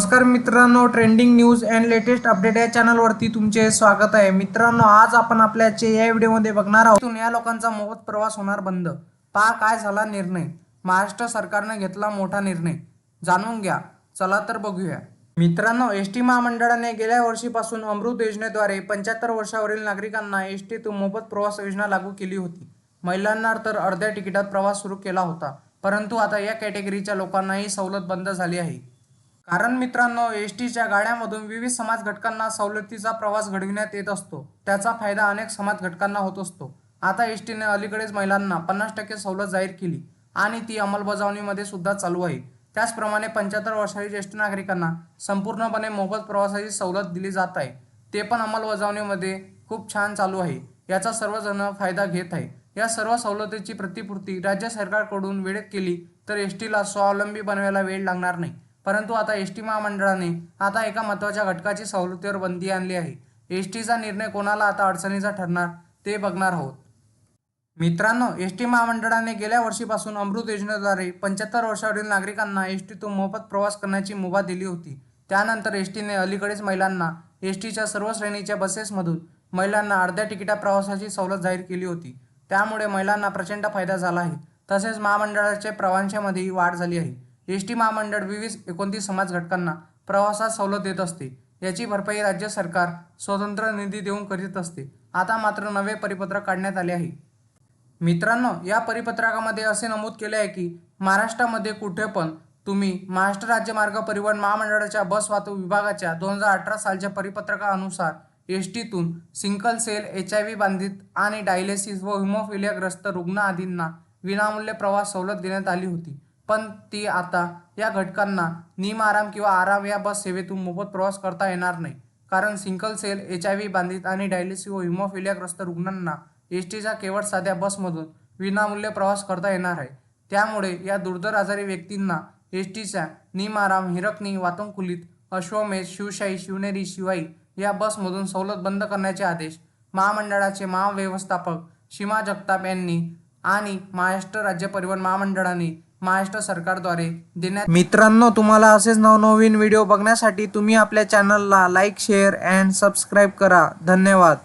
नमस्कार मित्रांनो, trending news and latest update या चॅनलवरती तुमचे स्वागत आहे। मित्रांनो, आज आपण आपल्याचे या व्हिडिओमध्ये बघणार आहोत या लोकांचा मोफत प्रवास होणार बंद। पहा काय झाला निर्णय। महाराष्ट्र सरकारने घेतला मोठा निर्णय, जाणून घ्या। चला तर बघूया। मित्रांनो, एसटी महामंडळाने गेल्या वर्षीपासून अमृत योजनेद्वारे 75 वर्षावरील नागरिकांना एसटीतून मोफत प्रवास योजना लागू केली होती। महिलांना तर अर्ध्या तिकिटात प्रवास सुरू केला होता, परंतु आता या कॅटेगरीच्या लोकांनाही सवलत बंद झाली आहे। कारण मित्रांनो, एसटीच्या गाड्यांमधून विविध समाज घटकांना सवलतीचा प्रवास घडविण्यात येत असतो। त्याचा फायदा अनेक समाज घटकांना होत असतो। आता एसटीने अलीकडेच महिलांना 50% सवलत जाहीर केली आणि ती अंमलबजावणीमध्ये सुद्धा चालू आहे। त्याचप्रमाणे 75 वर्षांच्या ज्येष्ठ नागरिकांना संपूर्णपणे मोफत प्रवासाची सवलत दिली जात आहे। ते पण अंमलबजावणीमध्ये खूप छान चालू आहे। याचा सर्वजण फायदा घेत आहे। या सर्व सवलतीची प्रतिपूर्ती राज्य सरकारकडून वेळेत केली तर एसटीला स्वावलंबी बनवायला वेळ लागणार नाही। परंतु आता एसटी महामंडळाने आता एका महत्त्वाच्या घटकाची सवलतीवर बंदी आणली आहे। एसटीचा निर्णय कोणाला आता अडचणीचा ठरणार ते बघणार आहोत। मित्रांनो, एसटी महामंडळाने गेल्या वर्षीपासून अमृत योजनेद्वारे 75 वर्षावरील नागरिकांना एसटीतून मोफत प्रवास करण्याची मुभा दिली होती। त्यानंतर एसटीने अलीकडेच महिलांना एसटीच्या सर्व श्रेणीच्या बसेसमधून महिलांना अर्ध्या तिकिटा प्रवासाची सवलत जाहीर केली होती। त्यामुळे महिलांना प्रचंड फायदा झाला आहे। तसेच महामंडळाच्या प्रवाशांमध्येही वाढ झाली आहे। एसटी महामंडळ विविध 29 समाज घटकांना प्रवासात सवलत देत असते। याची भरपाई राज्य सरकार स्वतंत्र निधी देऊन करीत असते। आता मात्र नवे परिपत्रक काढण्यात आले आहे। मित्रांनो, या परिपत्रकामध्ये असे नमूद केले आहे की महाराष्ट्रामध्ये कुठे पण तुम्ही महाराष्ट्र राज्य मार्ग परिवहन महामंडळाच्या बस वाहतूक विभागाच्या 2018 सालच्या परिपत्रकानुसार एसटीतून सिंगल सेल, HIV बाधित आणि डायलिसिस व हिमोफिलियाग्रस्त रुग्ण आदींना विनामूल्य प्रवास सवलत देण्यात आली होती। पण ती आता या घटकांना निमआराम किंवा आराम या बस सेवेतून मोफत प्रवास करता येणार नाही। कारण सिंगल सेल, HIV बाधित आणि डायलिसिस व हिमोफिलियाग्रस्त रुग्णांना एसटीच्या केवळ साध्या बसमधून विनामूल्य प्रवास करता येणार आहे। त्यामुळे या दुर्धर आजारी व्यक्तींना एसटीच्या निमआराम, हिरकणी, वातानुकूलित, अश्वमेध, शिवशाही, शिवनेरी, शिवाई या बसमधून सवलत बंद करण्याचे आदेश महामंडळाचे महाव्यवस्थापक सीमा जगताप यांनी आणि महाराष्ट्र राज्य परिवहन महामंडळाने महाराष्ट्र सरकारद्वारे देण्यात। मित्रांनो, तुम्हाला असेच नवनवीन व्हिडिओ बघण्यासाठी तुम्ही आपल्या चॅनलला लाईक, शेअर अँड सबस्क्राईब करा। धन्यवाद।